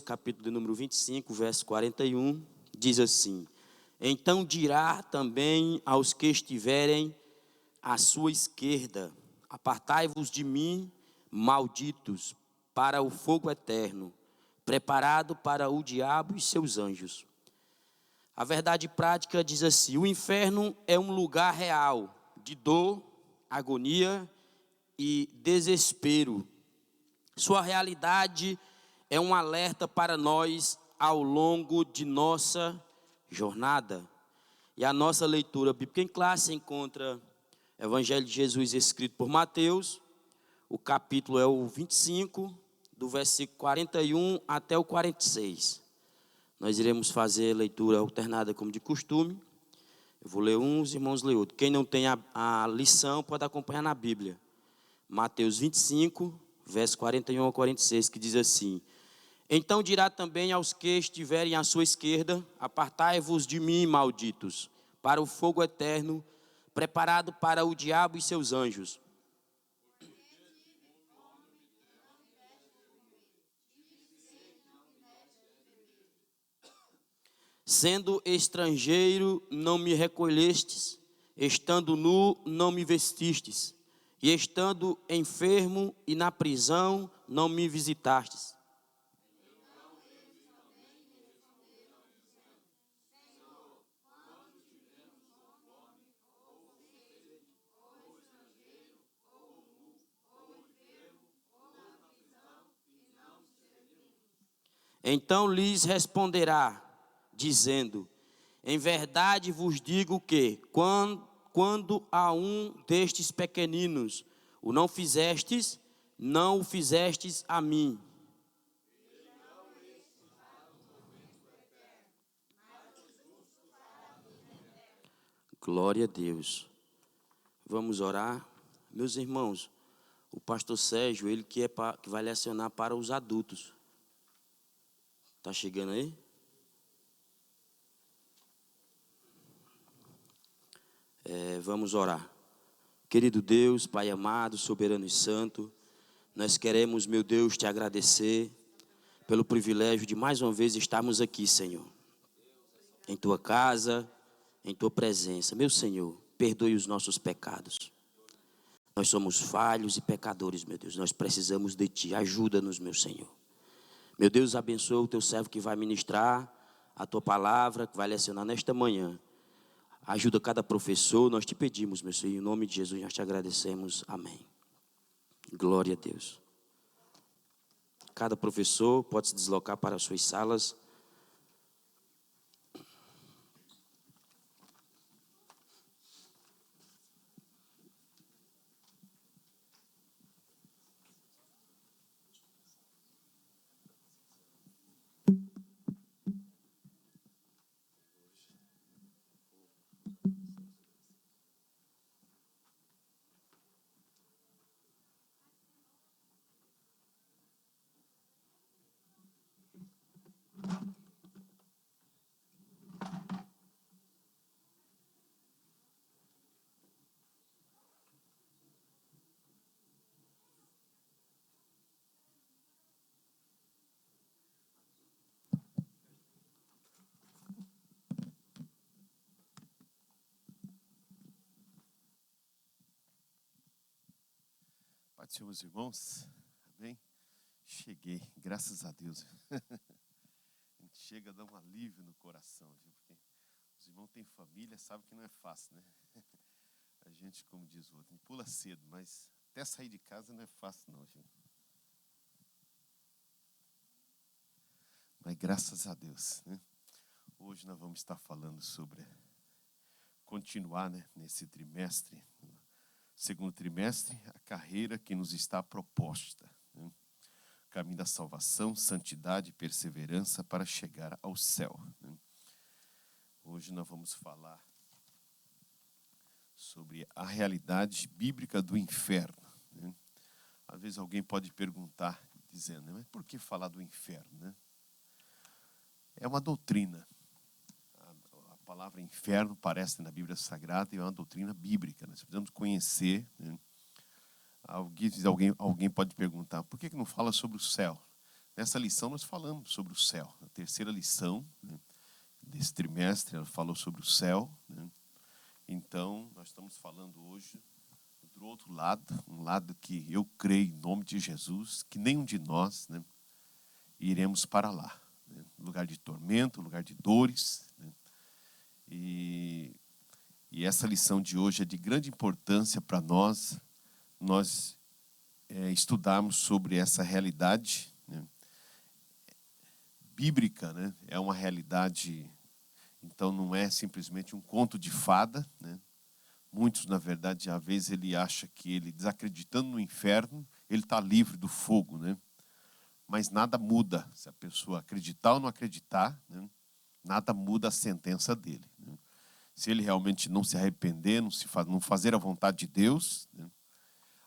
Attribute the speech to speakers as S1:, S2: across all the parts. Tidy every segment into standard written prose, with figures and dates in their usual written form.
S1: capítulo de número 25, verso 41, diz assim: Então dirá também aos que estiverem à sua esquerda: Apartai-vos de mim, malditos, para o fogo eterno, preparado para o diabo e seus anjos. A verdade prática diz assim: o inferno é um lugar real de dor, agonia e desespero. Sua realidade é um alerta para nós ao longo de nossa jornada. E a nossa leitura bíblica em classe encontra o Evangelho de Jesus escrito por Mateus. O capítulo é o 25, do versículo 41 até o 46. Nós iremos fazer leitura alternada como de costume. Eu vou ler um, os irmãos ler outro. Quem não tem a lição pode acompanhar na Bíblia. Mateus 25, verso 41 a 46, que diz assim: Então dirá também aos que estiverem à sua esquerda: Apartai-vos de mim, malditos, para o fogo eterno, preparado para o diabo e seus anjos. Sendo estrangeiro, não me recolhestes, estando nu, não me vestistes, e estando enfermo e na prisão, não me visitastes. Então lhes responderá, dizendo: Em verdade vos digo que, quando a um destes pequeninos o não fizestes, não o fizestes a mim. Glória a Deus. Vamos orar. Meus irmãos, o pastor Sérgio, ele que vai lecionar para os adultos. Está chegando aí? Vamos orar. Querido Deus, Pai amado, soberano e santo, nós queremos, meu Deus, te agradecer pelo privilégio de mais uma vez estarmos aqui, Senhor, em tua casa, em tua presença. Meu Senhor, perdoe os nossos pecados. Nós somos falhos e pecadores, meu Deus. Nós precisamos de ti. Ajuda-nos, meu Senhor. Meu Deus, abençoa o teu servo que vai ministrar a tua palavra, que vai lecionar nesta manhã. Ajuda cada professor, nós te pedimos, meu Senhor, em nome de Jesus, nós te agradecemos. Amém. Glória a Deus. Cada professor pode se deslocar para as suas salas.
S2: Pai do Senhor, meus irmãos, amém? Cheguei, graças a Deus. A gente chega a dar um alívio no coração, viu? Porque os irmãos têm família, sabem que não é fácil, né? A gente, como diz o outro, pula cedo, mas até sair de casa não é fácil não, gente. Mas graças a Deus, né? Hoje nós vamos estar falando sobre continuar, né, nesse trimestre, segundo trimestre, a carreira que nos está proposta, né? Caminho da salvação, santidade e perseverança para chegar ao céu, né? Hoje nós vamos falar sobre a realidade bíblica do inferno, né? Às vezes alguém pode perguntar, dizendo, mas por que falar do inferno, né? É uma doutrina. A palavra inferno aparece na Bíblia Sagrada e é uma doutrina bíblica. Nós precisamos conhecer, né? Alguém pode perguntar, por que não fala sobre o céu? Nessa lição nós falamos sobre o céu. A terceira lição, né, desse trimestre, ela falou sobre o céu, né? Então, nós estamos falando hoje do outro lado, um lado que eu creio em nome de Jesus, que nenhum de nós, né, iremos para lá, né? Lugar de tormento, lugar de dores, né? E essa lição de hoje é de grande importância para nós estudarmos sobre essa realidade, né, bíblica, né? É uma realidade, então não é simplesmente um conto de fada, né? Muitos, na verdade, às vezes ele acha que ele, desacreditando no inferno, ele está livre do fogo, né? Mas nada muda, se a pessoa acreditar ou não acreditar, né? Nada muda a sentença dele, né? Se ele realmente não se arrepender, não fazer a vontade de Deus, né?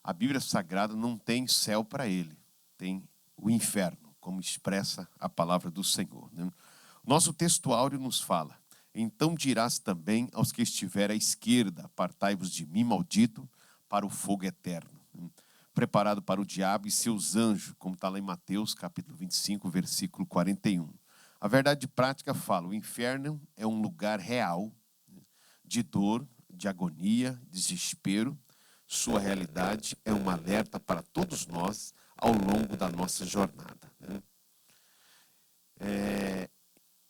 S2: A Bíblia Sagrada não tem céu para ele, tem o inferno, como expressa a palavra do Senhor, né? Nosso texto áureo nos fala: então dirás também aos que estiverem à esquerda, apartai-vos de mim, maldito, para o fogo eterno, preparado para o diabo e seus anjos, como está lá em Mateus, capítulo 25, versículo 41. A verdade prática fala: o inferno é um lugar real, de dor, de agonia, desespero. Sua realidade é um alerta para todos nós ao longo da nossa jornada, né?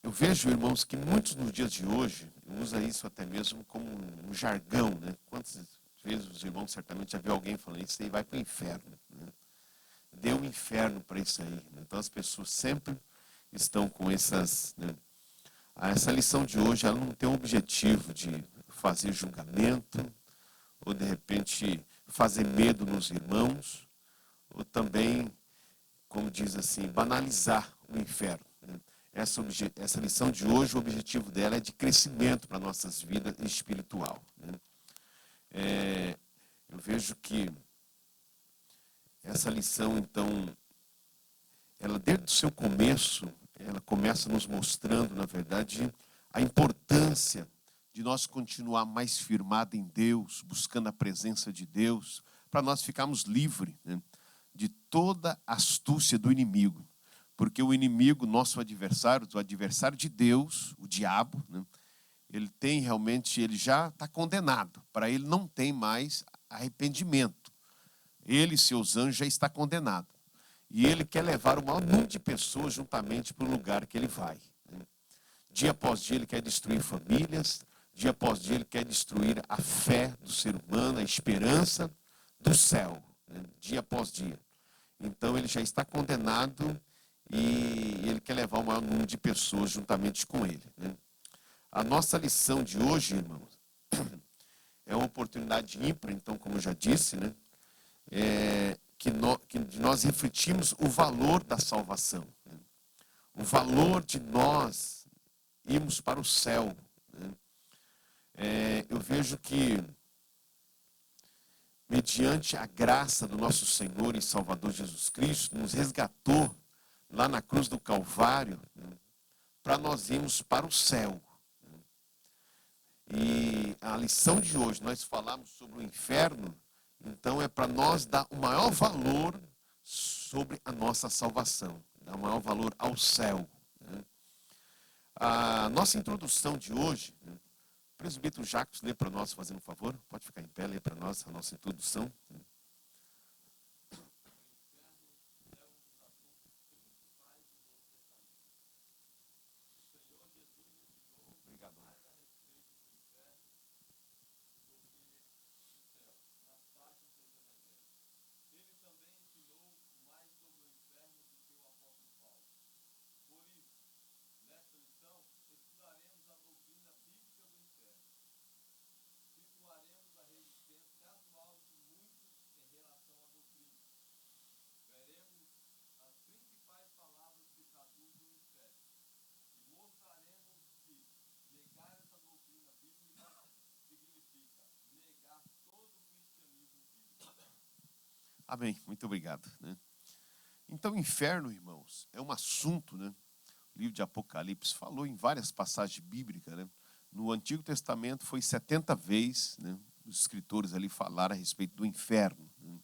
S2: Eu vejo, irmãos, que muitos nos dias de hoje usam isso até mesmo como um jargão, né? Quantas vezes os irmãos certamente já viu alguém falando: isso aí vai para o inferno, né? Deu um inferno para isso aí, né? Então as pessoas sempre estão com essas, né? Essa lição de hoje, ela não tem o objetivo de fazer julgamento, ou de repente fazer medo nos irmãos, ou também, como diz assim, banalizar o inferno, né? Essa lição de hoje, o objetivo dela é de crescimento para nossas vidas espiritual, né? Eu vejo que essa lição, então, ela desde o seu começo, ela começa nos mostrando, na verdade, a importância de nós continuar mais firmado em Deus, buscando a presença de Deus, para nós ficarmos livres, né, de toda astúcia do inimigo. Porque o inimigo, nosso adversário, o adversário de Deus, o diabo, né, ele já está condenado. Para ele não tem mais arrependimento. Ele e seus anjos já está condenado. E ele quer levar o maior número de pessoas juntamente para o lugar que ele vai, né? Dia após dia ele quer destruir famílias, dia após dia ele quer destruir a fé do ser humano, a esperança do céu, né? Dia após dia. Então ele já está condenado e ele quer levar o maior número de pessoas juntamente com ele, né? A nossa lição de hoje, irmãos, é uma oportunidade ímpar, então, como eu já disse, né? Que nós refletimos o valor da salvação, né? O valor de nós irmos para o céu, né? Eu vejo que, mediante a graça do nosso Senhor e Salvador Jesus Cristo, nos resgatou lá na cruz do Calvário, né, para nós irmos para o céu. E a lição de hoje, nós falamos sobre o inferno, então é para nós dar o maior valor sobre a nossa salvação, dar o maior valor ao céu, né? A nossa introdução de hoje, né, o presbítero Jacques lê para nós, fazendo um favor, pode ficar em pé, lê para nós a nossa introdução. Amém, muito obrigado, né? Então, o inferno, irmãos, é um assunto, né? O livro de Apocalipse falou em várias passagens bíblicas, né? No Antigo Testamento foi 70 vezes, né, os escritores ali falaram a respeito do inferno, né?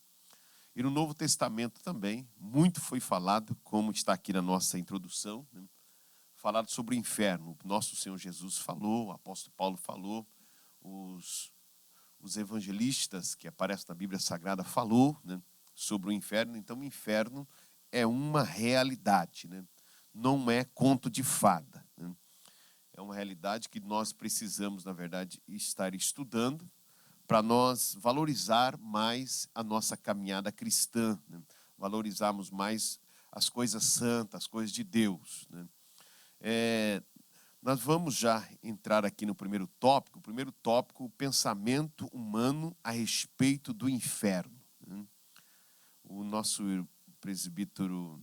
S2: E no Novo Testamento também, muito foi falado, como está aqui na nossa introdução, né? Falado sobre o inferno. Nosso Senhor Jesus falou, o apóstolo Paulo falou, os evangelistas que aparecem na Bíblia Sagrada falou, né, sobre o inferno. Então o inferno é uma realidade, né? Não é conto de fada, né? É uma realidade que nós precisamos, na verdade, estar estudando para nós valorizar mais a nossa caminhada cristã, né? Valorizarmos mais as coisas santas, as coisas de Deus, né? Nós vamos já entrar aqui no primeiro tópico. O primeiro tópico, o pensamento humano a respeito do inferno, né? O nosso presbítero...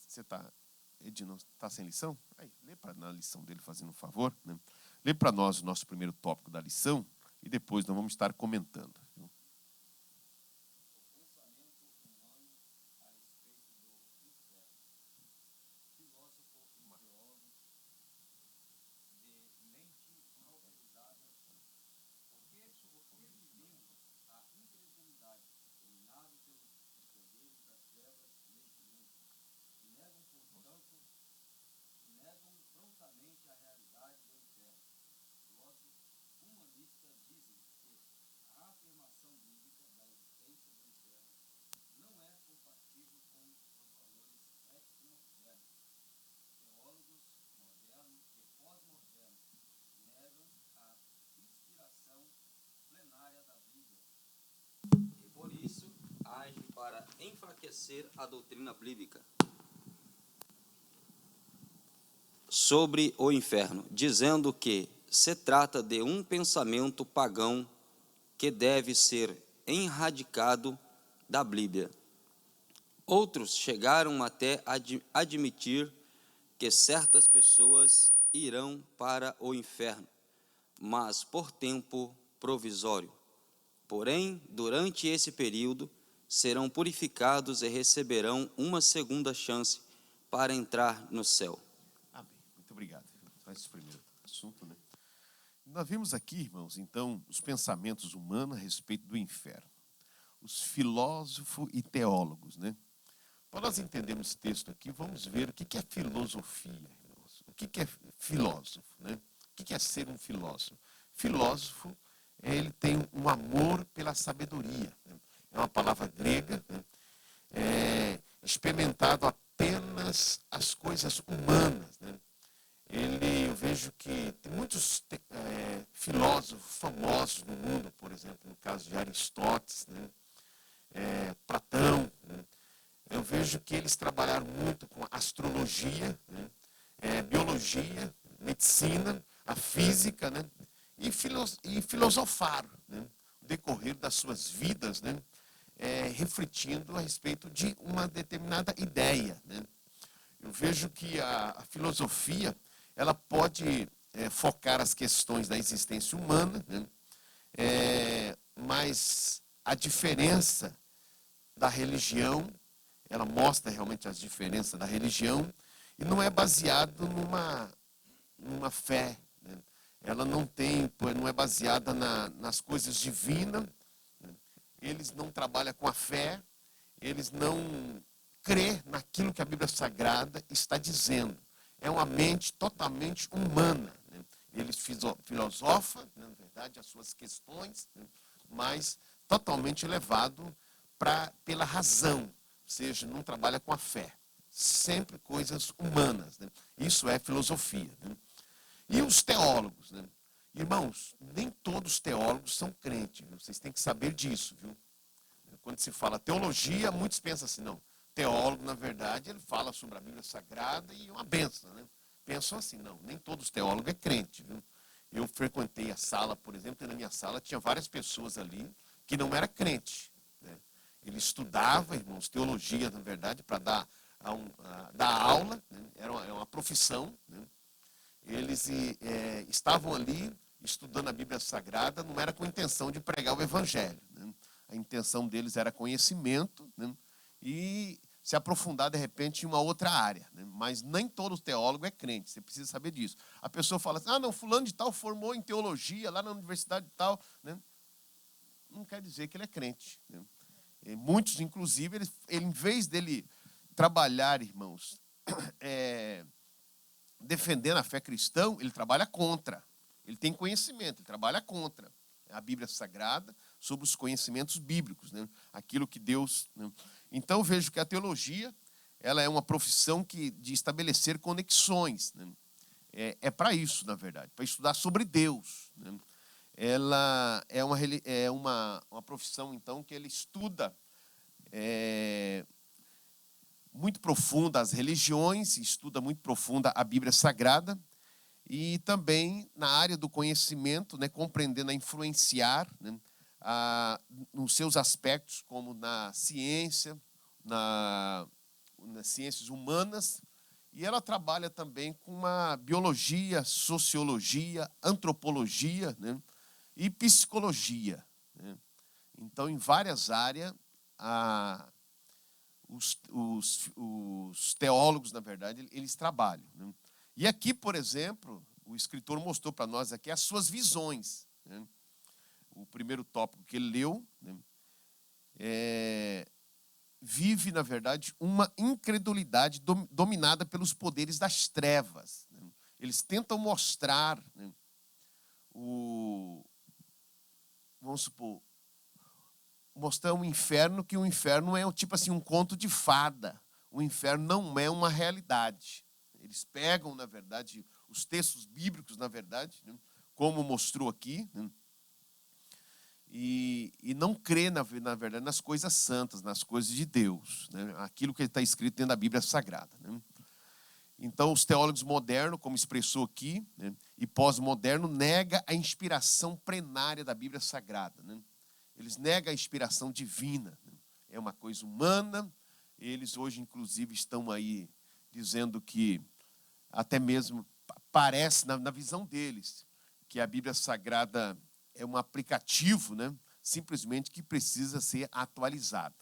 S2: Você está, Edino, está sem lição? Aí, lê na lição dele, fazendo um favor, né? Lê para nós o nosso primeiro tópico da lição e depois nós vamos estar comentando.
S1: Por isso, age para enfraquecer a doutrina bíblica sobre o inferno, dizendo que se trata de um pensamento pagão que deve ser erradicado da Bíblia. Outros chegaram até a admitir que certas pessoas irão para o inferno, mas por tempo provisório. Porém, durante esse período, serão purificados e receberão uma segunda chance para entrar no céu.
S2: Amém. Muito obrigado. Esse primeiro assunto, né? Nós vimos aqui, irmãos, então, os pensamentos humanos a respeito do inferno. Os filósofos e teólogos, né? Para nós entendermos esse texto aqui, vamos ver o que é filosofia, irmãos. O que é filósofo, né? O que é ser um filósofo? Filósofo, ele tem um amor pela sabedoria, né? É uma palavra grega, né? Experimentado apenas as coisas humanas, né? Eu vejo que tem muitos filósofos famosos no mundo, por exemplo, no caso de Aristóteles, né? Platão, né? Eu vejo que eles trabalharam muito com astrologia, né? Biologia, medicina, a física, né? E filosofaram, né? O decorrer das suas vidas, né? Refletindo a respeito de uma determinada ideia, né? Eu vejo que a filosofia ela pode focar as questões da existência humana, né? Mas a diferença da religião, ela mostra realmente as diferenças da religião e não é baseado numa fé, né? Ela não é baseada nas coisas divinas, né? Eles não trabalham com a fé, eles não crê naquilo que a Bíblia Sagrada está dizendo. É uma mente totalmente humana, né? Eles filosofam, na verdade, as suas questões, né? Mas totalmente levado pela razão, ou seja, não trabalha com a fé. Sempre coisas humanas, né? Isso é filosofia, né? E os teólogos, né? Irmãos, nem todos os teólogos são crentes, viu? Vocês têm que saber disso, viu? Quando se fala teologia, muitos pensam assim, não, teólogo, na verdade, ele fala sobre a Bíblia Sagrada e uma benção, né? Pensam assim, não, nem todos os teólogos é crente, viu? Eu frequentei a sala, por exemplo, e na minha sala tinha várias pessoas ali que não eram crente, né? Ele estudava, irmãos, teologia, na verdade, para dar aula, né? Era uma profissão, né? Eles estavam ali estudando a Bíblia Sagrada, não era com a intenção de pregar o Evangelho, né? A intenção deles era conhecimento, né? E se aprofundar, de repente, em uma outra área, né? Mas nem todo teólogo é crente, você precisa saber disso. A pessoa fala assim, não, fulano de tal formou em teologia lá na universidade de tal, né? Não quer dizer que ele é crente, né? Muitos, inclusive, ele, em vez dele trabalhar, irmãos, defendendo a fé cristã, ele trabalha contra. Ele tem conhecimento, ele trabalha contra a Bíblia Sagrada, sobre os conhecimentos bíblicos, né? Aquilo que Deus... Né? Então, eu vejo que a teologia, ela é uma profissão de estabelecer conexões, né? Para isso, na verdade, para estudar sobre Deus, né? Ela é uma profissão, então, que ele estuda muito profunda as religiões, estuda muito profunda a Bíblia Sagrada, e também na área do conhecimento, né, compreendendo a influenciar, né, nos seus aspectos, como na ciência, nas ciências humanas, e ela trabalha também com a biologia, sociologia, antropologia, né, e psicologia, né. Então, em várias áreas, os teólogos, na verdade, eles trabalham, né. E aqui, por exemplo, o escritor mostrou para nós aqui as suas visões, né. O primeiro tópico que ele leu, né, vive, na verdade, uma incredulidade dominada pelos poderes das trevas, né. Eles tentam mostrar, né, vamos supor, mostrar um inferno, que o inferno é tipo assim um conto de fada. O inferno não é uma realidade. Eles pegam, na verdade, os textos bíblicos, na verdade, né, como mostrou aqui, né, e não crê, na verdade, nas coisas santas, nas coisas de Deus, né, aquilo que está escrito dentro da Bíblia Sagrada, né. Então, os teólogos modernos, como expressou aqui, né, e pós-moderno, nega a inspiração plenária da Bíblia Sagrada, né. Eles negam a inspiração divina, né. É uma coisa humana. Eles hoje, inclusive, estão aí dizendo que, até mesmo parece, na visão deles, que a Bíblia Sagrada é um aplicativo, né, simplesmente que precisa ser atualizada.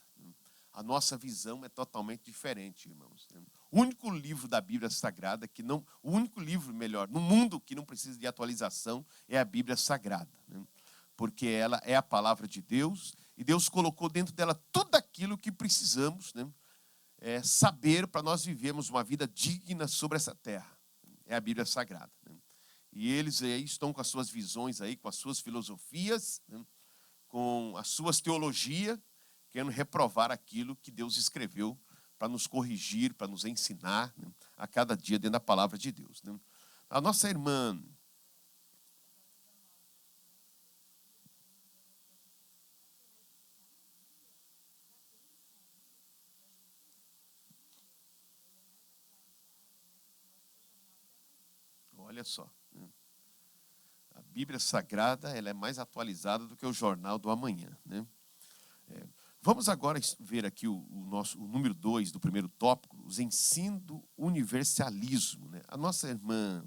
S2: A nossa visão é totalmente diferente, irmãos. O único livro da Bíblia Sagrada o único livro, melhor, no mundo que não precisa de atualização é a Bíblia Sagrada, né? Porque ela é a palavra de Deus, e Deus colocou dentro dela tudo aquilo que precisamos, né, saber para nós vivermos uma vida digna sobre essa terra. É a Bíblia Sagrada, né? E eles aí estão com as suas visões aí, com as suas filosofias, né, com as suas teologias, querendo reprovar aquilo que Deus escreveu para nos corrigir, para nos ensinar, né, a cada dia dentro da palavra de Deus, né? A nossa irmã... Olha só, né? A Bíblia Sagrada, ela é mais atualizada do que o Jornal do Amanhã, né? Vamos agora ver aqui o número 2 do primeiro tópico, os ensinos do universalismo, né? A nossa irmã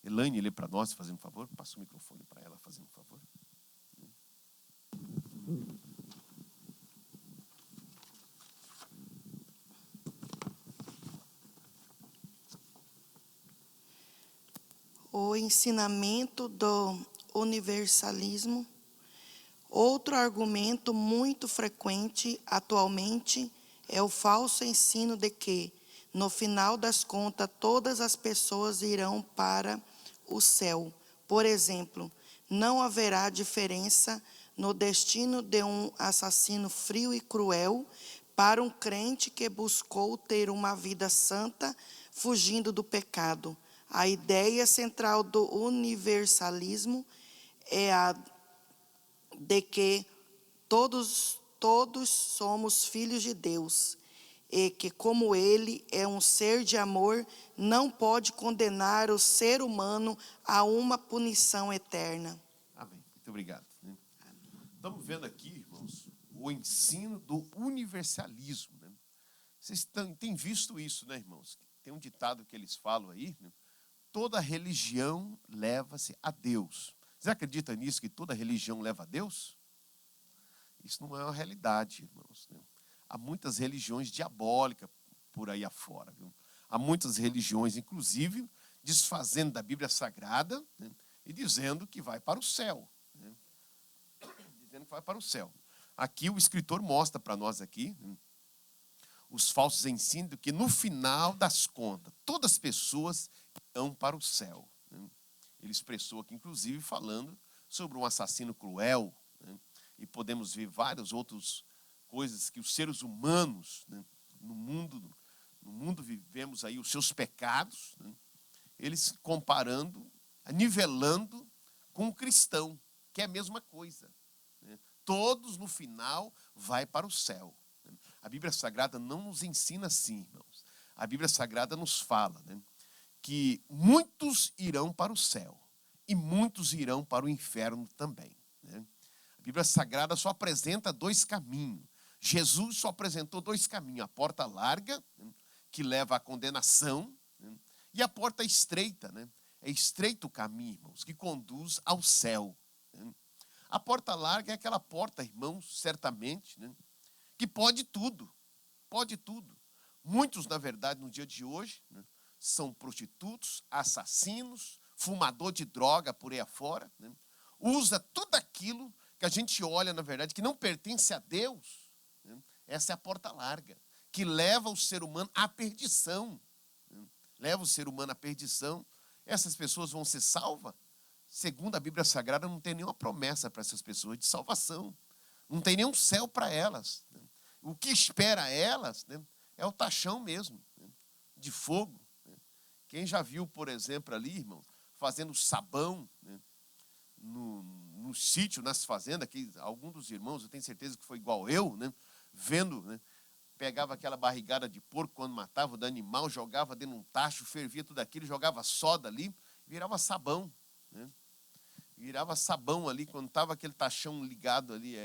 S2: Elaine lê para nós, fazendo um favor. Passa o microfone para ela, fazendo um favor.
S3: O ensinamento do universalismo. Outro argumento muito frequente atualmente é o falso ensino de que, no final das contas, todas as pessoas irão para o céu. Por exemplo, não haverá diferença no destino de um assassino frio e cruel para um crente que buscou ter uma vida santa, fugindo do pecado. A ideia central do universalismo é a de que todos somos filhos de Deus, e que, como Ele é um ser de amor, não pode condenar o ser humano a uma punição eterna.
S2: Amém. Muito obrigado. Estamos vendo aqui, irmãos, o ensino do universalismo, né? Vocês têm visto isso, né, irmãos? Tem um ditado que eles falam aí, né? Toda religião leva-se a Deus. Você acredita nisso, que toda religião leva a Deus? Isso não é uma realidade, irmãos, né? Há muitas religiões diabólicas por aí afora, viu? Há muitas religiões, inclusive, desfazendo da Bíblia Sagrada, né, e dizendo que vai para o céu, né? Dizendo que vai para o céu. Aqui o escritor mostra para nós aqui, os falsos ensinam que no final das contas, todas as pessoas irão para o céu. Ele expressou aqui, inclusive, falando sobre um assassino cruel, e podemos ver várias outras coisas que os seres humanos, no mundo vivemos aí os seus pecados, eles comparando, nivelando com o cristão, que é a mesma coisa. Todos no final vai para o céu. A Bíblia Sagrada não nos ensina assim, irmãos. A Bíblia Sagrada nos fala, que muitos irão para o céu e muitos irão para o inferno também. A Bíblia Sagrada só apresenta dois caminhos. Jesus só apresentou dois caminhos: a porta larga, que leva à condenação, e a porta estreita. É estreito o caminho, irmãos, que conduz ao céu. A porta larga é aquela porta, irmãos, certamente, que pode tudo. Pode tudo. Muitos, na verdade, no dia de hoje, são prostitutos, assassinos, fumador de droga por aí afora. Usa tudo aquilo que a gente olha, na verdade, que não pertence a Deus. Essa é a porta larga, que leva o ser humano à perdição. Leva o ser humano à perdição. Essas pessoas vão ser salvas? Segundo a Bíblia Sagrada, não tem nenhuma promessa para essas pessoas de salvação. Não tem nenhum céu para elas. O que espera elas é o tachão mesmo, de fogo. Quem já viu, por exemplo, ali, irmão, fazendo sabão no sítio, nas fazendas, que algum dos irmãos, eu tenho certeza que foi igual eu, vendo, pegava aquela barrigada de porco quando matava do animal, jogava dentro de um tacho, fervia tudo aquilo, jogava soda ali, virava sabão. Virava sabão ali, quando estava aquele tachão ligado ali,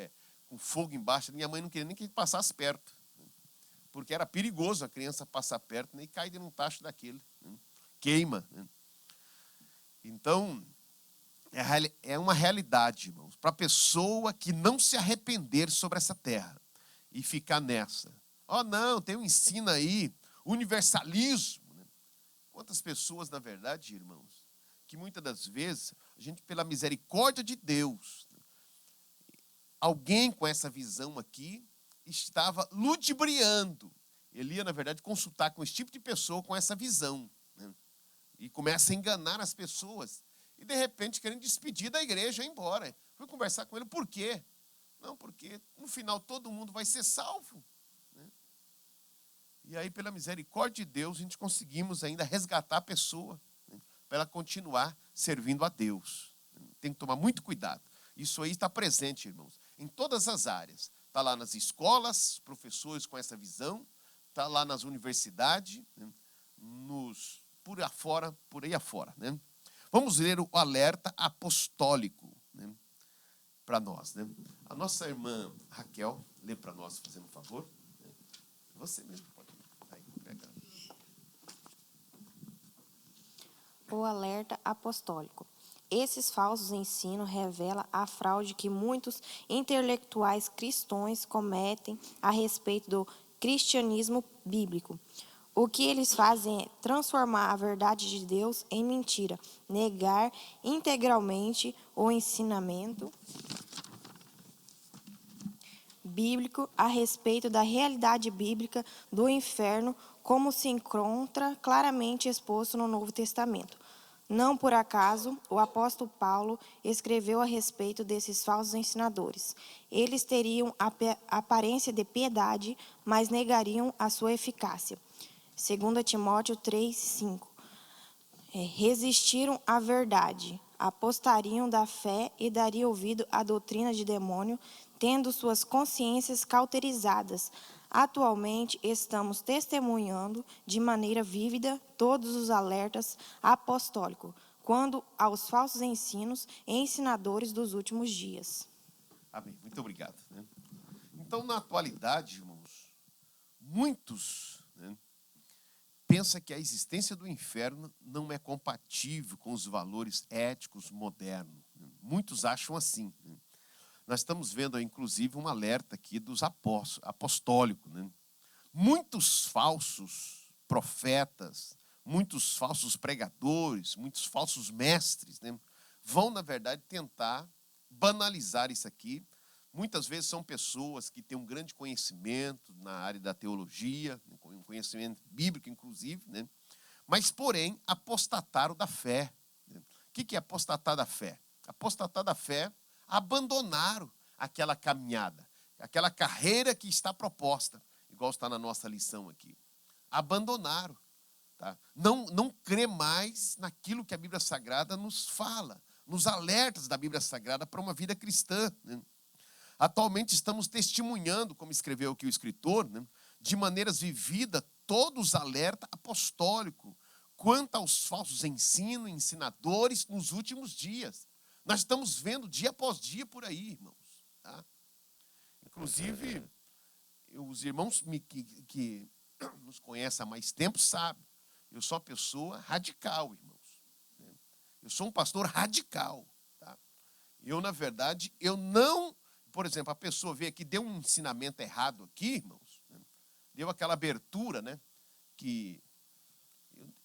S2: com fogo embaixo. Minha mãe não queria nem que ele passasse perto, porque era perigoso a criança passar perto, e cair dentro de um tacho daquele. Queima. Então, é uma realidade, irmãos, para a pessoa que não se arrepender sobre essa terra e ficar nessa. Não, tem um ensino aí, universalismo. Quantas pessoas, na verdade, irmãos, que muitas das vezes, a gente, pela misericórdia de Deus, alguém com essa visão aqui estava ludibriando. Ele ia, na verdade, consultar com esse tipo de pessoa com essa visão. E começa a enganar as pessoas. E, de repente, querendo despedir da igreja e ir embora. Fui conversar com ele, por quê? Não, porque no final todo mundo vai ser salvo. E aí, pela misericórdia de Deus, a gente conseguimos ainda resgatar a pessoa, para ela continuar servindo a Deus. Tem que tomar muito cuidado. Isso aí está presente, irmãos, em todas as áreas. Está lá nas escolas, professores com essa visão, está lá nas universidades, por aí afora. Vamos ler o alerta apostólico para nós. A nossa irmã Raquel, lê para nós, fazendo um favor. Você mesmo pode pegar.
S4: O alerta apostólico. Esses falsos ensinos revelam a fraude que muitos intelectuais cristãos cometem a respeito do cristianismo bíblico. O que eles fazem é transformar a verdade de Deus em mentira, negar integralmente o ensinamento bíblico a respeito da realidade bíblica do inferno, como se encontra claramente exposto no Novo Testamento. Não por acaso, o apóstolo Paulo escreveu a respeito desses falsos ensinadores. Eles teriam a aparência de piedade, mas negariam a sua eficácia. 2 Timóteo 3:5. Resistiram à verdade, apostariam da fé e dariam ouvido à doutrina de demônio, tendo suas consciências cauterizadas. Atualmente, estamos testemunhando de maneira vívida todos os alertas apostólicos quanto aos falsos ensinos e ensinadores dos últimos dias.
S2: Amém. Muito obrigado. Então, na atualidade, irmãos, muitos pensam que a existência do inferno não é compatível com os valores éticos modernos. Muitos acham assim. Nós estamos vendo, inclusive, um alerta aqui dos apostólicos. Muitos falsos profetas, muitos falsos pregadores, muitos falsos mestres, vão, na verdade, tentar banalizar isso aqui, Muitas vezes são pessoas que têm um grande conhecimento na área da teologia, um conhecimento bíblico, inclusive, né? Mas, porém, apostataram da fé. Né? O que é apostatar da fé? Apostatar da fé, abandonaram aquela caminhada, aquela carreira que está proposta, igual está na nossa lição aqui. Abandonaram. Tá? Não crê mais naquilo que a Bíblia Sagrada nos fala, nos alertas da Bíblia Sagrada para uma vida cristã. Né? Atualmente estamos testemunhando, como escreveu aqui o escritor, né, de maneiras vividas, todos os alertas apostólicos quanto aos falsos ensinadores nos últimos dias. Nós estamos vendo dia após dia por aí, irmãos. Tá? Inclusive, os irmãos que nos conhecem há mais tempo sabem, eu sou uma pessoa radical, irmãos. Eu sou um pastor radical. Tá? Eu, na verdade, eu não... Por exemplo, a pessoa veio aqui, deu um ensinamento errado aqui, irmãos, né? Deu aquela abertura, né? Que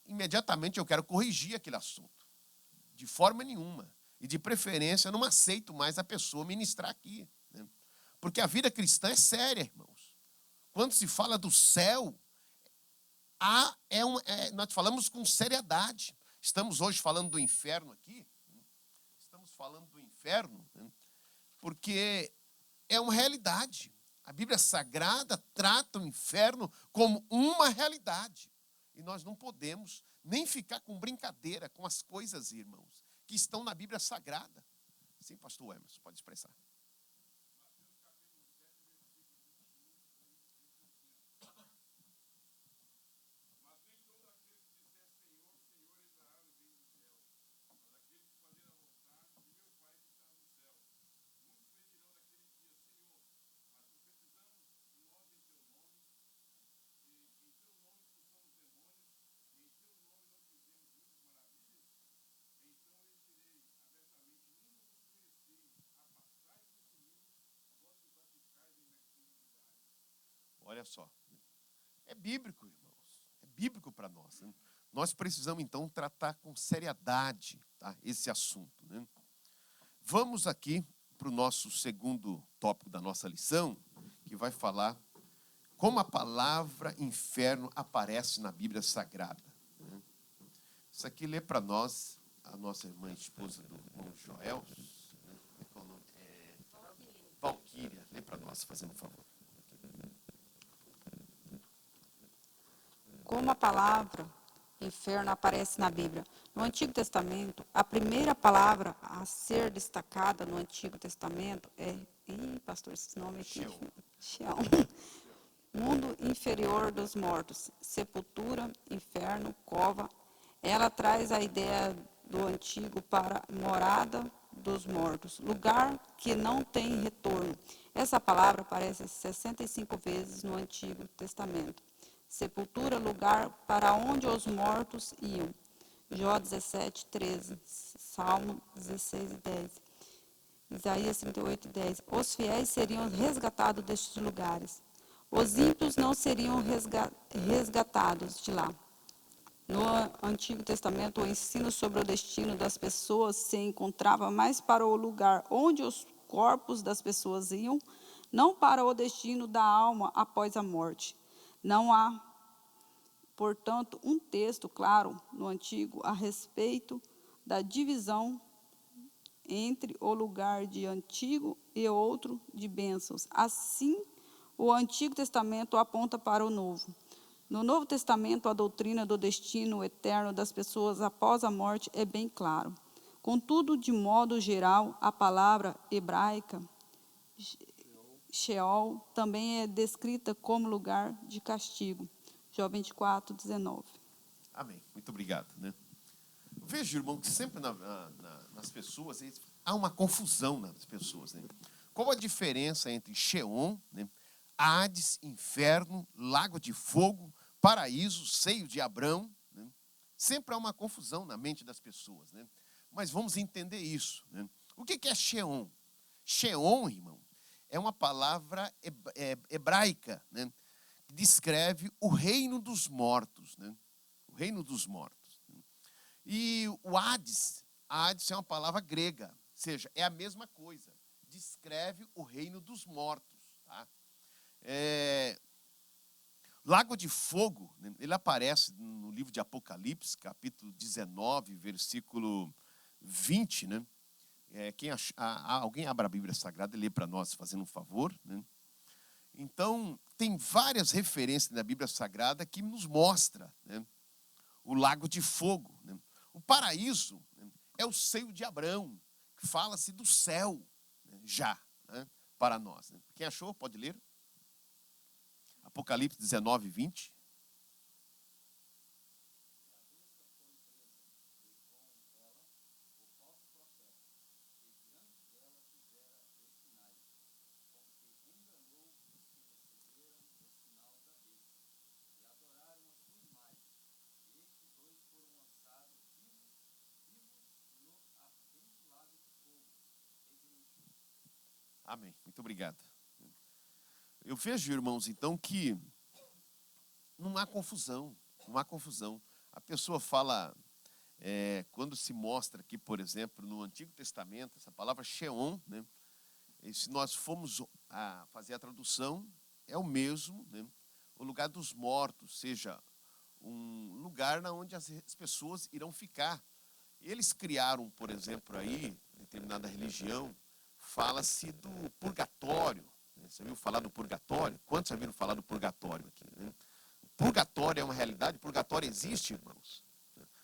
S2: imediatamente eu quero corrigir aquele assunto. De forma nenhuma. E de preferência, eu não aceito mais a pessoa ministrar aqui. Né? Porque a vida cristã é séria, irmãos. Quando se fala do céu, nós falamos com seriedade. Estamos hoje falando do inferno aqui. Né? Estamos falando do inferno, né? Porque é uma realidade. A Bíblia Sagrada trata o inferno como uma realidade. E nós não podemos nem ficar com brincadeira com as coisas, irmãos, que estão na Bíblia Sagrada. Sim, pastor Emerson, pode expressar. Olha só, é bíblico, irmãos, é bíblico para nós. Né? Nós precisamos, então, tratar com seriedade, tá, esse assunto. Né? Vamos aqui para o nosso segundo tópico da nossa lição, que vai falar como a palavra inferno aparece na Bíblia Sagrada. Né? Isso aqui lê para nós a nossa irmã esposa do irmão Joel. Né? Qual é o nome? Valquíria. Lê para nós, fazendo um favor.
S5: Como a palavra inferno aparece na Bíblia. No Antigo Testamento, a primeira palavra a ser destacada no Antigo Testamento é... pastor, esse nome aqui... Sheol. Mundo inferior dos mortos. Sepultura, inferno, cova. Ela traz a ideia do antigo para morada dos mortos. Lugar que não tem retorno. Essa palavra aparece 65 vezes no Antigo Testamento. Sepultura, lugar para onde os mortos iam. Jó 17, 13. Salmo 16, 10. Isaías 38, 10. Os fiéis seriam resgatados destes lugares. Os ímpios não seriam resgatados de lá. No Antigo Testamento, o ensino sobre o destino das pessoas se encontrava mais para o lugar onde os corpos das pessoas iam, não para o destino da alma após a morte. Não há, portanto, um texto claro no Antigo a respeito da divisão entre o lugar de antigo e outro de bênçãos. Assim, o Antigo Testamento aponta para o Novo. No Novo Testamento, a doutrina do destino eterno das pessoas após a morte é bem claro. Contudo, de modo geral, a palavra hebraica Sheol também é descrita como lugar de castigo. Jó 24, 19.
S2: Amém. Muito obrigado. Né? Veja, irmão, que sempre nas pessoas há uma confusão nas pessoas. Né? Qual a diferença entre Sheol, né, Hades, inferno, lago de fogo, paraíso, seio de Abrão? Né? Sempre há uma confusão na mente das pessoas. Né? Mas vamos entender isso. Né? O que é Sheol? Sheol, irmão, é uma palavra hebraica, né, que descreve o reino dos mortos. Né? O reino dos mortos. Né? E o Hades é uma palavra grega, ou seja, é a mesma coisa. descreve o reino dos mortos. Tá? Lago de fogo, né, ele aparece no livro de Apocalipse, capítulo 19, versículo 20, né? Alguém abra a Bíblia Sagrada e lê para nós, fazendo um favor, né? Então, tem várias referências na Bíblia Sagrada que nos mostra, né, o lago de fogo. Né? O paraíso, né, é o seio de Abraão, que fala-se do céu, né, já, né, para nós. Né? Quem achou, pode ler. Apocalipse 19, 20. Amém. Muito obrigado. Eu vejo, irmãos, então, que não há confusão. Não há confusão. A pessoa fala, quando se mostra aqui, por exemplo, no Antigo Testamento, essa palavra Sheol, né? E se nós formos a fazer a tradução, é o mesmo, né? O lugar dos mortos, seja um lugar onde as pessoas irão ficar. Eles criaram, por exemplo, aí, determinada religião, fala-se do purgatório. Né? Você ouviu falar do purgatório? Quantos já viram falar do purgatório aqui? Né? Purgatório é uma realidade? Purgatório existe, irmãos?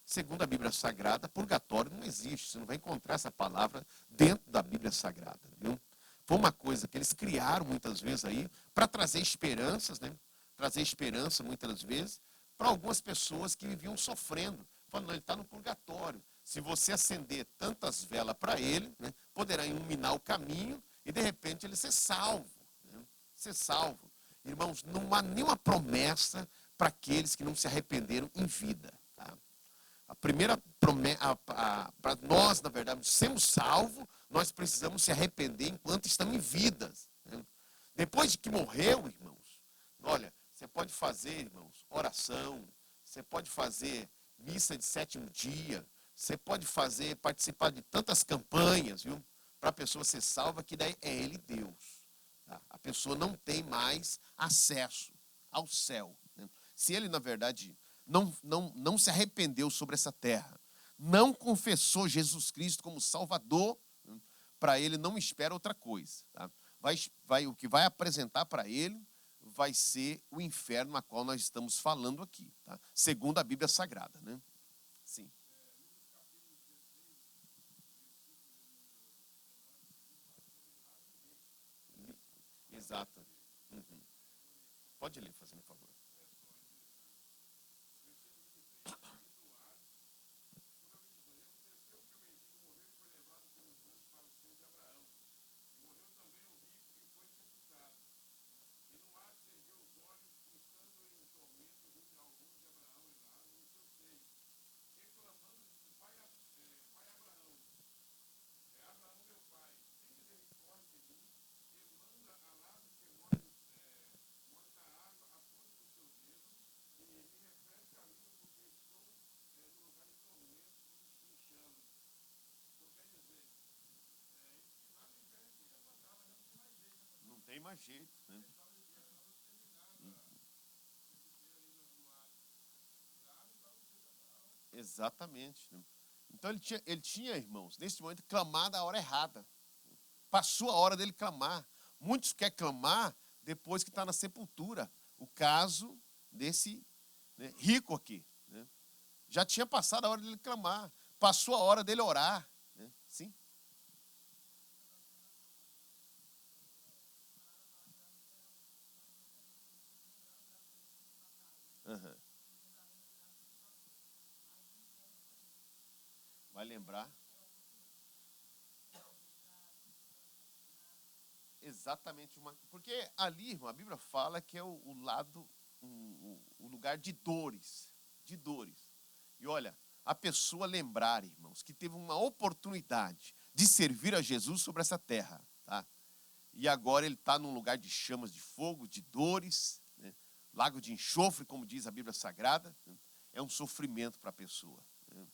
S2: Segundo a Bíblia Sagrada, purgatório não existe. Você não vai encontrar essa palavra dentro da Bíblia Sagrada. Viu? Foi uma coisa que eles criaram muitas vezes aí para trazer esperanças, né? Trazer esperança muitas vezes para algumas pessoas que viviam sofrendo. Falando, ele está no purgatório. Se você acender tantas velas para ele, né, poderá iluminar o caminho e de repente ele ser salvo. Né? Ser salvo. Irmãos, não há nenhuma promessa para aqueles que não se arrependeram em vida. Tá? A primeira promessa, para nós, na verdade, sermos salvos, nós precisamos se arrepender enquanto estamos em vidas. Né? Depois de que morreu, irmãos, olha, você pode fazer, irmãos, oração, você pode fazer missa de 7º dia, você pode participar de tantas campanhas, viu? Para a pessoa ser salva, que daí é Ele Deus. Tá? A pessoa não tem mais acesso ao céu. Né? Se ele, na verdade, não se arrependeu sobre essa terra, não confessou Jesus Cristo como Salvador, né? Para ele não espera outra coisa. Tá? O que vai apresentar para ele vai ser o inferno na qual nós estamos falando aqui, tá? Segundo a Bíblia Sagrada. Né? Sim. Exato. Uhum. Pode ler, fazendo um favor. Não tem mais jeito, né? Exatamente. Né? Então ele tinha, irmãos, nesse momento, clamado a hora errada. Passou a hora dele clamar. Muitos querem clamar depois que está na sepultura. O caso desse, né, rico aqui. Né? Já tinha passado a hora dele clamar. Passou a hora dele orar. Né? Sim? Uhum. Vai lembrar? Exatamente porque ali, irmão, a Bíblia fala que é o lado, o lugar de dores, de dores. E olha, a pessoa lembrar, irmãos, que teve uma oportunidade de servir a Jesus sobre essa terra, tá? E agora ele está num lugar de chamas de fogo, de dores, né? Lago de enxofre, como diz a Bíblia Sagrada, né? É um sofrimento para a pessoa, né?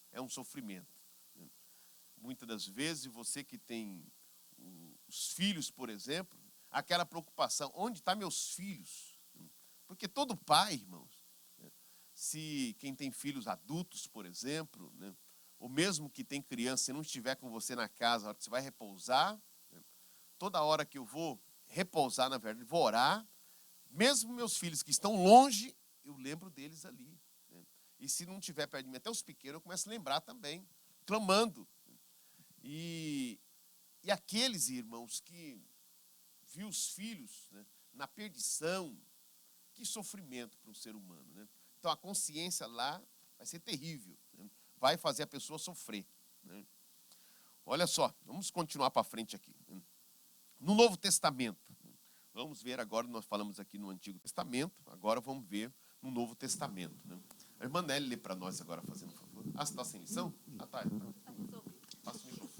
S2: É um sofrimento. Né? Muitas das vezes você que tem os filhos, por exemplo, aquela preocupação, onde estão meus filhos? Porque todo pai, irmãos, se quem tem filhos adultos, por exemplo, né, ou mesmo que tem criança, se não estiver com você na casa, a hora que você vai repousar, né, toda hora que eu vou repousar, na verdade, vou orar, mesmo meus filhos que estão longe, eu lembro deles ali. Né? E se não estiver perto de mim, até os pequenos, eu começo a lembrar também, clamando. E aqueles irmãos que viu os filhos, né, na perdição, que sofrimento para um ser humano. Né? Então a consciência lá vai ser terrível, né? Vai fazer a pessoa sofrer. Né? Olha só, vamos continuar para frente aqui. Né? No Novo Testamento, vamos ver agora, nós falamos aqui no Antigo Testamento, agora vamos ver no Novo Testamento. Né? A irmã Nelly lê para nós agora, fazendo um favor. Ah, você está sem lição? Ah, tá. Passa o microfone.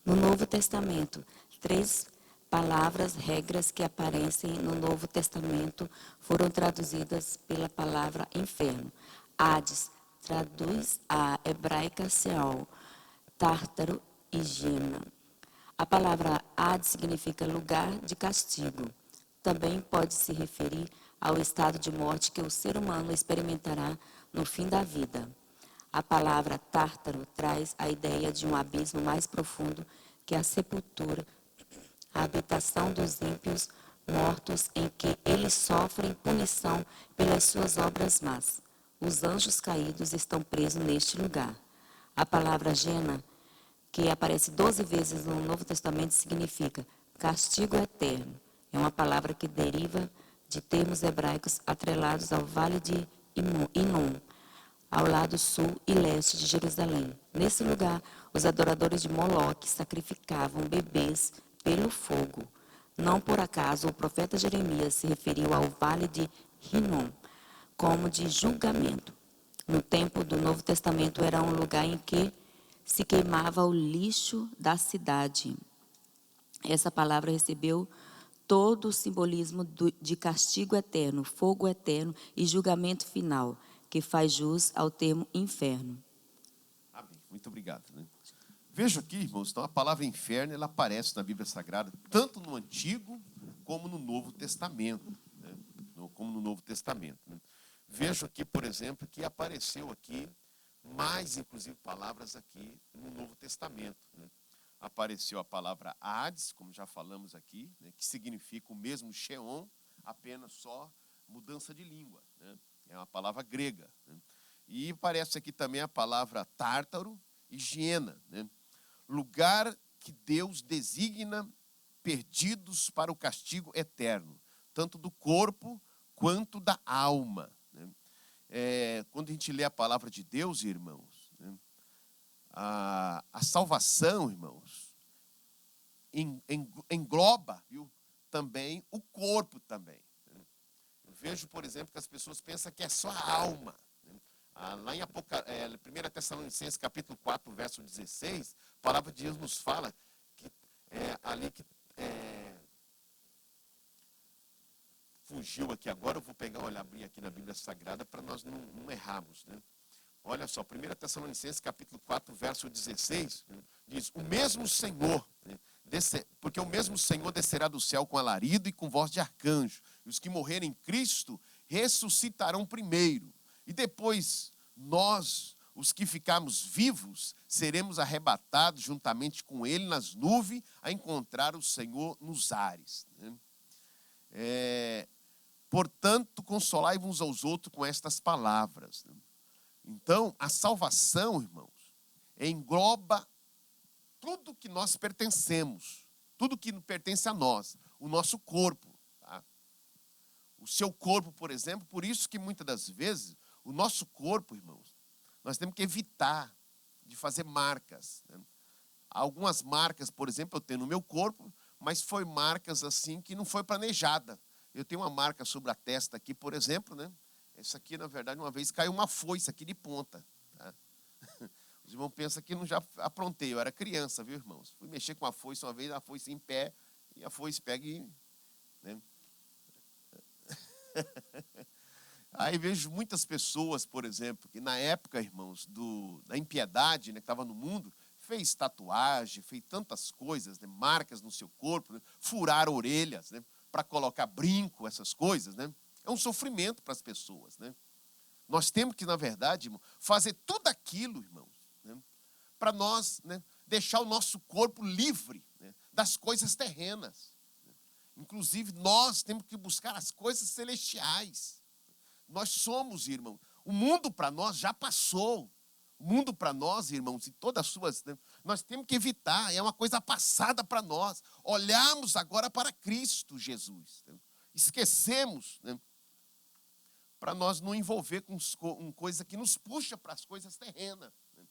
S6: No Novo Testamento, 3 palavras, regras que aparecem no Novo Testamento foram traduzidas pela palavra inferno. Hades traduz a hebraica Sheol, Tártaro e Gena. A palavra Hades significa lugar de castigo. Também pode se referir ao estado de morte que o ser humano experimentará no fim da vida. A palavra Tártaro traz a ideia de um abismo mais profundo que a sepultura, a habitação dos ímpios mortos em que eles sofrem punição pelas suas obras más. Os anjos caídos estão presos neste lugar. A palavra Gena, que aparece 12 vezes no Novo Testamento, significa castigo eterno. É uma palavra que deriva de termos hebraicos atrelados ao Vale de Inom, ao lado sul e leste de Jerusalém. Nesse lugar, os adoradores de Moloque sacrificavam bebês pelo fogo. Não por acaso o profeta Jeremias se referiu ao Vale de Hinnom como de julgamento. No tempo do Novo Testamento era um lugar em que se queimava o lixo da cidade. Essa palavra recebeu todo o simbolismo de castigo eterno, fogo eterno e julgamento final, que faz jus ao termo inferno.
S2: Amém. Muito obrigado. Né? Veja aqui, irmãos, então a palavra inferno ela aparece na Bíblia Sagrada, tanto no Antigo como no Novo Testamento. Né? Como no Novo Testamento. Né? Vejo aqui, por exemplo, que apareceu aqui mais, inclusive, palavras aqui no Novo Testamento. Né? Apareceu a palavra Hades, como já falamos aqui, né? Que significa o mesmo Sheol, apenas só mudança de língua. Né? É uma palavra grega. Né? E aparece aqui também a palavra Tártaro e Gena. Né? Lugar que Deus designa perdidos para o castigo eterno, tanto do corpo quanto da alma. Né? Quando a gente lê a palavra de Deus, irmãos, né? a salvação, irmãos, engloba, viu, também o corpo também. Vejo, por exemplo, que as pessoas pensam que é só a alma. Lá em 1 Tessalonicenses, capítulo 4, verso 16, a palavra de Deus nos fala que ali que fugiu aqui agora, eu vou pegar, abrir aqui na Bíblia Sagrada para nós não errarmos. Né? Olha só, 1 Tessalonicenses, capítulo 4, verso 16, né, diz, o mesmo Senhor, né, porque o mesmo Senhor descerá do céu com alarido e com voz de arcanjo. E os que morrerem em Cristo ressuscitarão primeiro. E depois nós, os que ficarmos vivos, seremos arrebatados juntamente com Ele nas nuvens a encontrar o Senhor nos ares. Né? Portanto, consolai-vos uns aos outros com estas palavras. Né? Então, a salvação, irmãos, engloba tudo que nós pertencemos, tudo que pertence a nós, o nosso corpo. Tá? O seu corpo, por exemplo, por isso que muitas das vezes, o nosso corpo, irmãos, nós temos que evitar de fazer marcas. Né? Algumas marcas, por exemplo, eu tenho no meu corpo, mas foi marcas assim que não foi planejada. Eu tenho uma marca sobre a testa aqui, por exemplo, né? Essa aqui, na verdade, uma vez caiu uma foice aqui de ponta. Tá? Os irmãos pensam que não já aprontei, eu era criança, viu, irmãos? Fui mexer com a foice uma vez, a foice em pé, e a foice pega e... Né? Aí vejo muitas pessoas, por exemplo, que na época, irmãos, da impiedade, né, que estava no mundo, fez tatuagem, fez tantas coisas, né, marcas no seu corpo, né, furar orelhas, né, para colocar brinco, essas coisas, né? É um sofrimento para as pessoas, né? Nós temos que, na verdade, irmão, fazer tudo aquilo, irmãos, né, para nós, né, deixar o nosso corpo livre, né, das coisas terrenas. Inclusive, nós temos que buscar as coisas celestiais. Nós somos, irmãos, o mundo para nós já passou. O mundo para nós, irmãos, e todas as suas, né, nós temos que evitar, é uma coisa passada para nós. Olharmos agora para Cristo Jesus. Né? Esquecemos, né, para nós não envolver com coisa que nos puxa para as coisas terrenas. Né?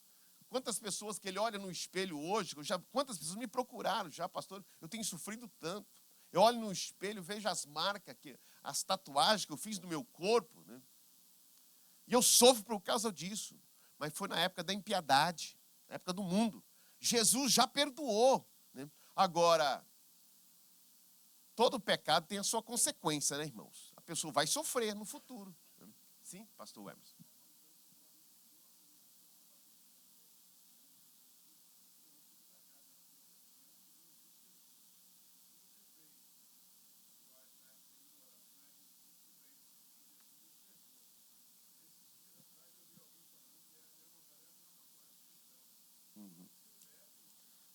S2: Quantas pessoas que ele olha no espelho hoje, quantas pessoas me procuraram já, pastor, eu tenho sofrido tanto. Eu olho no espelho, vejo as marcas, as tatuagens que eu fiz no meu corpo, né? E eu sofro por causa disso. Mas foi na época da impiedade, na época do mundo. Jesus já perdoou, né? Agora, todo pecado tem a sua consequência, né, irmãos? A pessoa vai sofrer no futuro. Né? Sim, pastor Emerson.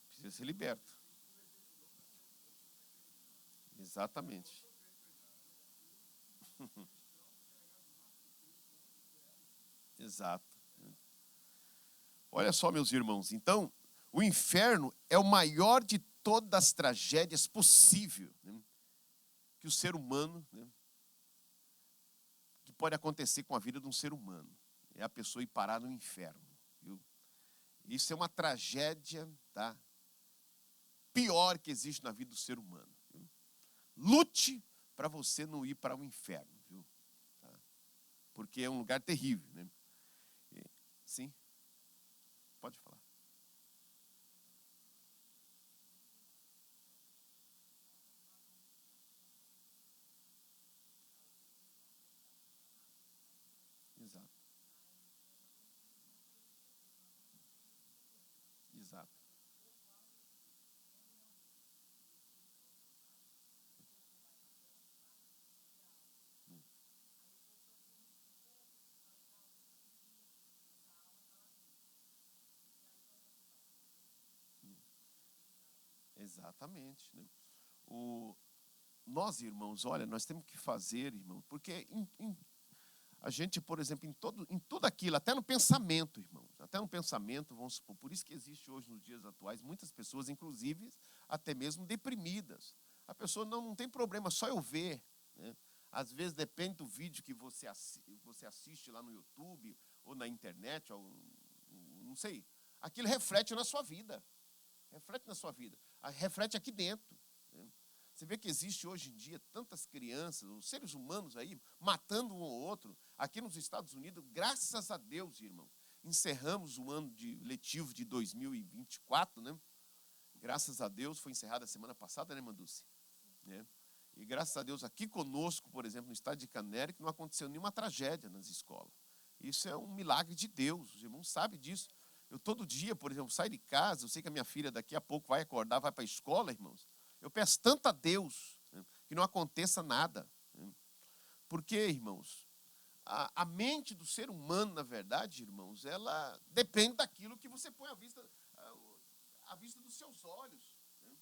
S2: Precisa ser liberto. Exatamente. Exato. Olha só, meus irmãos, então, o inferno é o maior de todas as tragédias possíveis, né, que o ser humano, né, que pode acontecer com a vida de um ser humano. É a pessoa ir parar no inferno. Viu? Isso é uma tragédia, tá, pior que existe na vida do ser humano. Viu? Lute para você não ir para o inferno, viu? Tá? Porque é um lugar terrível, né? Sim? Pode falar. Exato. Exato. Exatamente. Né? Nós, irmãos, olha, nós temos que fazer, irmão, porque a gente, por exemplo, em tudo aquilo, até no pensamento, irmãos, até no pensamento, vamos supor, por isso que existe hoje, nos dias atuais, muitas pessoas, inclusive, até mesmo deprimidas. A pessoa não tem problema, só eu ver, né? Às vezes depende do vídeo que você assiste lá no YouTube, ou na internet, ou, não sei, aquilo reflete na sua vida. Reflete na sua vida. Reflete aqui dentro. Né? Você vê que existe hoje em dia tantas crianças, os seres humanos aí, matando um ou outro. Aqui nos Estados Unidos, graças a Deus, irmão, encerramos o ano letivo de 2024, né? Graças a Deus, foi encerrada a semana passada, né, Manduce? Né? E graças a Deus, aqui conosco, por exemplo, no estado de Canérico, não aconteceu nenhuma tragédia nas escolas. Isso é um milagre de Deus, os irmãos sabem disso. Eu todo dia, por exemplo, saio de casa, eu sei que a minha filha daqui a pouco vai acordar, vai para a escola, irmãos. Eu peço tanto a Deus, né, que não aconteça nada. Né? Porque, irmãos, a mente do ser humano, na verdade, irmãos, ela depende daquilo que você põe à vista dos seus olhos. Né?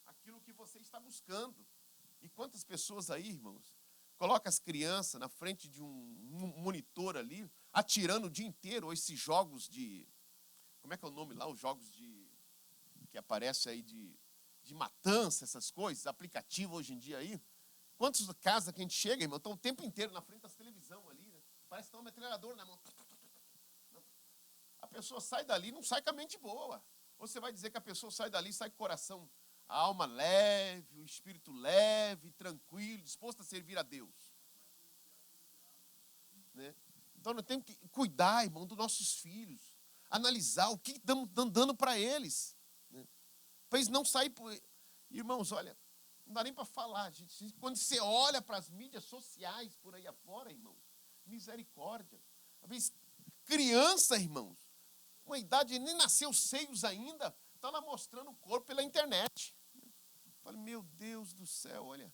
S2: Aquilo que você está buscando. E quantas pessoas aí, irmãos, colocam as crianças na frente de um monitor ali, atirando o dia inteiro, ou esses jogos de... Como é que é o nome lá? Os jogos que aparecem aí de matança, essas coisas, aplicativo hoje em dia aí. Quantas casas que a gente chega, irmão, estão o tempo inteiro na frente das televisão ali, né? Parece que tem um metralhador na mão. A pessoa sai dali e não sai com a mente boa. Ou você vai dizer que a pessoa sai dali e sai com o coração, a alma leve, o espírito leve, tranquilo, disposto a servir a Deus. Né? Então nós temos que cuidar, irmão, dos nossos filhos. analisar o que estamos dando para eles, né? Para eles não saírem por... Irmãos, olha, não dá nem para falar, gente. Quando você olha para as mídias sociais por aí afora, irmãos, misericórdia. Às vezes, criança, irmãos, com a idade, nem nasceu seios ainda, está lá mostrando o corpo pela internet. Falei, meu Deus do céu, olha.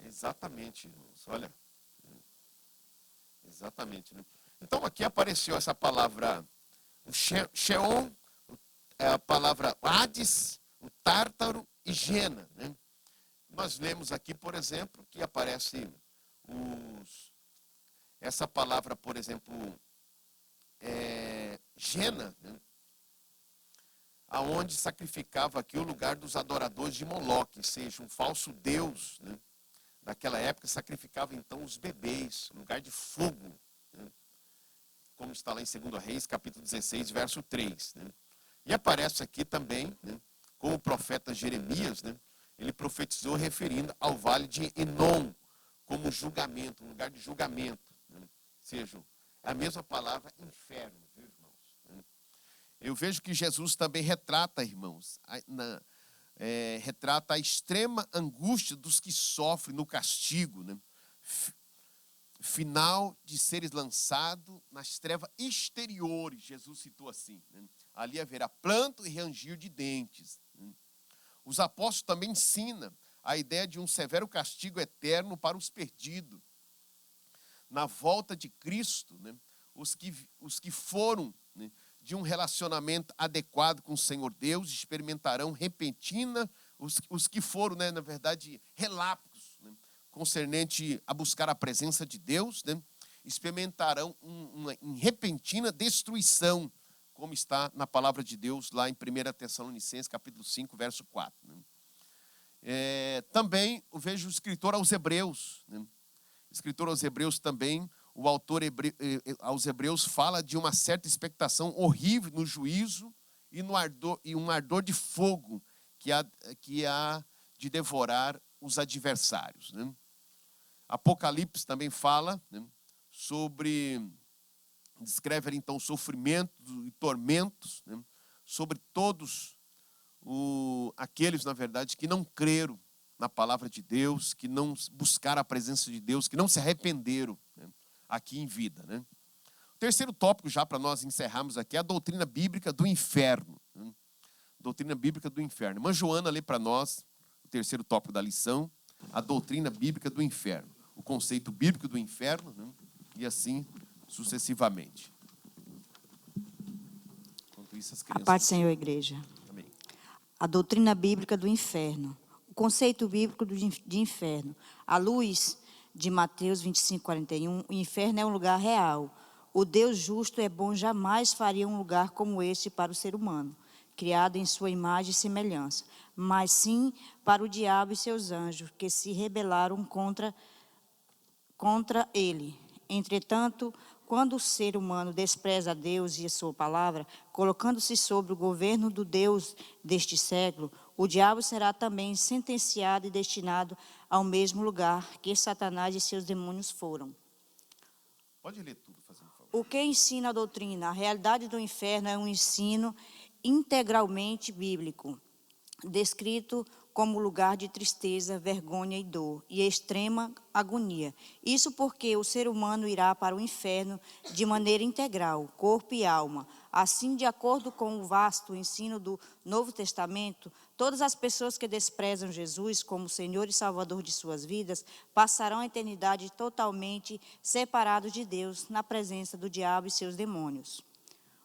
S2: Exatamente, irmãos, olha. Exatamente, né? Então aqui apareceu essa palavra Sheol, é a palavra Hades, o Tártaro e Gena, né? Nós lemos aqui, por exemplo, que aparece essa palavra, por exemplo, Gena, né? Aonde sacrificava aqui o lugar dos adoradores de Moloque, ou seja, um falso deus, né? Naquela época sacrificava então os bebês, lugar de fogo, né? Como está lá em 2 Reis, capítulo 16, verso 3. Né? E aparece aqui também, né, com o profeta Jeremias, né, ele profetizou referindo ao vale de Enom, como julgamento, um lugar de julgamento. Né? Ou seja, é a mesma palavra inferno, viu, irmãos? Né? Eu vejo que Jesus também retrata, irmãos, retrata a extrema angústia dos que sofrem no castigo, né? Final de seres lançados nas trevas exteriores, Jesus citou assim, né? Ali haverá pranto e ranger de dentes, né? Os apóstolos também ensinam a ideia de um severo castigo eterno para os perdidos. Na volta de Cristo, né? Os que foram, né, de um relacionamento adequado com o Senhor Deus experimentarão repentina, os que foram, né, na verdade, relapsos, né, concernente a buscar a presença de Deus, né, experimentarão uma repentina destruição, como está na palavra de Deus lá em 1 Tessalonicenses, capítulo 5, verso 4. Né. Também eu vejo o escritor aos Hebreus, né, escritor aos Hebreus também, o autor aos Hebreus fala de uma certa expectação horrível no juízo e um ardor de fogo que há de devorar os adversários. Né? Apocalipse também fala, né, descreve então sofrimentos e tormentos, né, sobre todos aqueles, na verdade, que não creram na palavra de Deus, que não buscaram a presença de Deus, que não se arrependeram, né, aqui em vida. Né? O terceiro tópico, já para nós encerrarmos aqui, é a doutrina bíblica do inferno. Né? Doutrina bíblica do inferno. Irmã Joana lê para nós o terceiro tópico da lição, a doutrina bíblica do inferno. O conceito bíblico do inferno, né? E assim sucessivamente. Enquanto isso, as crianças...
S7: A paz do Senhor, igreja.
S2: Amém.
S7: A doutrina bíblica do inferno. O conceito bíblico de inferno. À luz de Mateus 25, 41, o inferno é um lugar real. O Deus justo e bom jamais faria um lugar como este para o ser humano, criado em sua imagem e semelhança, mas sim para o diabo e seus anjos, que se rebelaram contra ele. Entretanto, quando o ser humano despreza Deus e a sua palavra, colocando-se sobre o governo do Deus deste século, o diabo será também sentenciado e destinado ao mesmo lugar que Satanás e seus demônios foram.
S2: Pode ler tudo, fazendo favor.
S7: O que ensina a doutrina? A realidade do inferno é um ensino integralmente bíblico, descrito como lugar de tristeza, vergonha e dor, e extrema agonia. Isso porque o ser humano irá para o inferno de maneira integral, corpo e alma. Assim, de acordo com o vasto ensino do Novo Testamento, todas as pessoas que desprezam Jesus como Senhor e Salvador de suas vidas passarão a eternidade totalmente separados de Deus, na presença do diabo e seus demônios.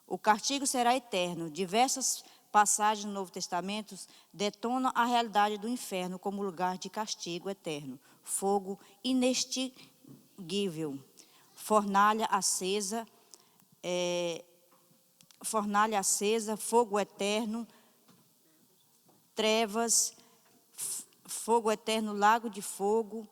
S7: O castigo será eterno. Diversas passagens no Novo Testamento detonam a realidade do inferno como lugar de castigo eterno, fogo inextinguível, fornalha acesa, fogo eterno, trevas, fogo eterno, lago de fogo,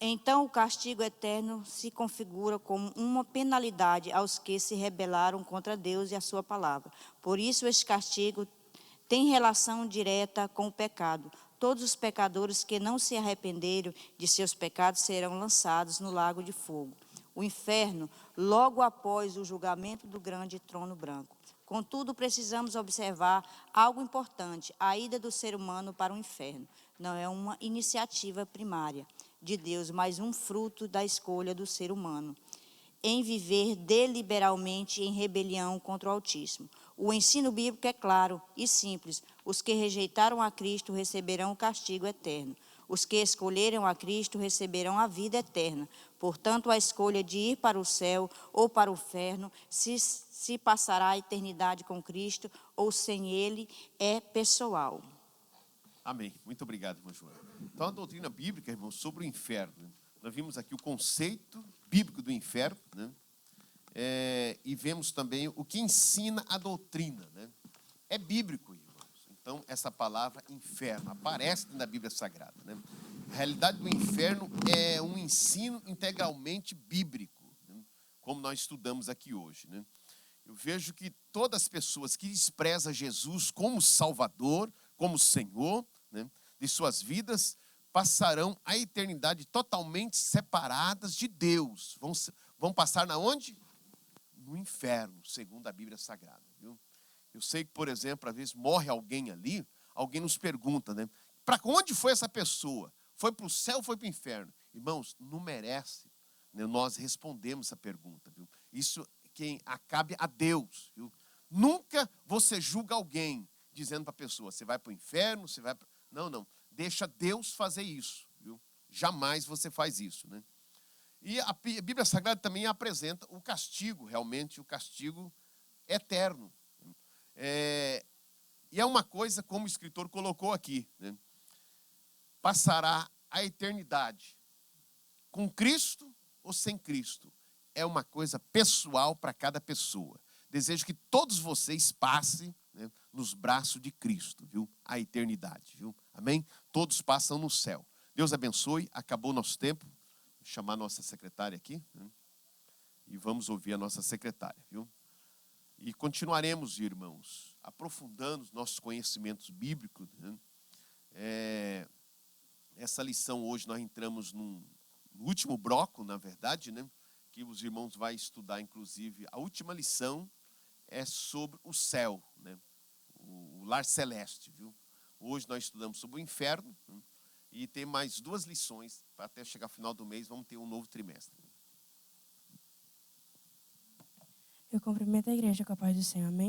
S7: Então o castigo eterno se configura como uma penalidade aos que se rebelaram contra Deus e a sua palavra. Por isso este castigo tem relação direta com o pecado. Todos os pecadores que não se arrependeram de seus pecados serão lançados no lago de fogo, o inferno, logo após o julgamento do grande trono branco. Contudo, precisamos observar algo importante: a ida do ser humano para o inferno não é uma iniciativa primária de Deus, mas um fruto da escolha do ser humano em viver deliberadamente em rebelião contra o Altíssimo. O ensino bíblico é claro e simples: os que rejeitaram a Cristo receberão o castigo eterno. Os que escolheram a Cristo receberão a vida eterna. Portanto, a escolha de ir para o céu ou para o inferno, se passará a eternidade com Cristo ou sem Ele, é pessoal.
S2: Amém. Muito obrigado, irmã Joana. Então, a doutrina bíblica, irmãos, sobre o inferno, né? Nós vimos aqui o conceito bíblico do inferno, né? E vemos também o que ensina a doutrina, né? É bíblico, irmãos. Então, essa palavra inferno aparece na Bíblia Sagrada, né? A realidade do inferno é um ensino integralmente bíblico, né? Como nós estudamos aqui hoje, né? Eu vejo que todas as pessoas que desprezam Jesus como Salvador, como Senhor, né, de suas vidas, passarão a eternidade totalmente separadas de Deus. Vão passar na onde? No inferno, segundo a Bíblia Sagrada. Viu? Eu sei que, por exemplo, às vezes morre alguém ali, alguém nos pergunta, né? Para onde foi essa pessoa? Foi para o céu ou foi para o inferno? Irmãos, não merece, né, nós respondemos essa pergunta. Viu? Isso quem cabe a Deus. Viu? Nunca você julga alguém dizendo para a pessoa: você vai para o inferno, você vai para... Não. Deixa Deus fazer isso. Viu? Jamais você faz isso, né? E a Bíblia Sagrada também apresenta o castigo, realmente, o castigo eterno. E é uma coisa, como o escritor colocou aqui, né? Passará a eternidade com Cristo ou sem Cristo. É uma coisa pessoal para cada pessoa. Desejo que todos vocês passem, né, nos braços de Cristo, viu? A eternidade, viu? Amém? Todos passam no céu. Deus abençoe. Acabou nosso tempo. Vou chamar a nossa secretária aqui, né? E vamos ouvir a nossa secretária, viu? E continuaremos, irmãos, aprofundando os nossos conhecimentos bíblicos, né? Essa lição hoje nós entramos no último bloco, na verdade, né? Que os irmãos vão estudar, inclusive, a última lição é sobre o céu, né? O lar celeste, viu? Hoje nós estudamos sobre o inferno, né? E tem mais 2 lições, para até chegar ao final do mês, vamos ter um novo trimestre.
S8: Eu cumprimento a igreja com a paz do Senhor, amém?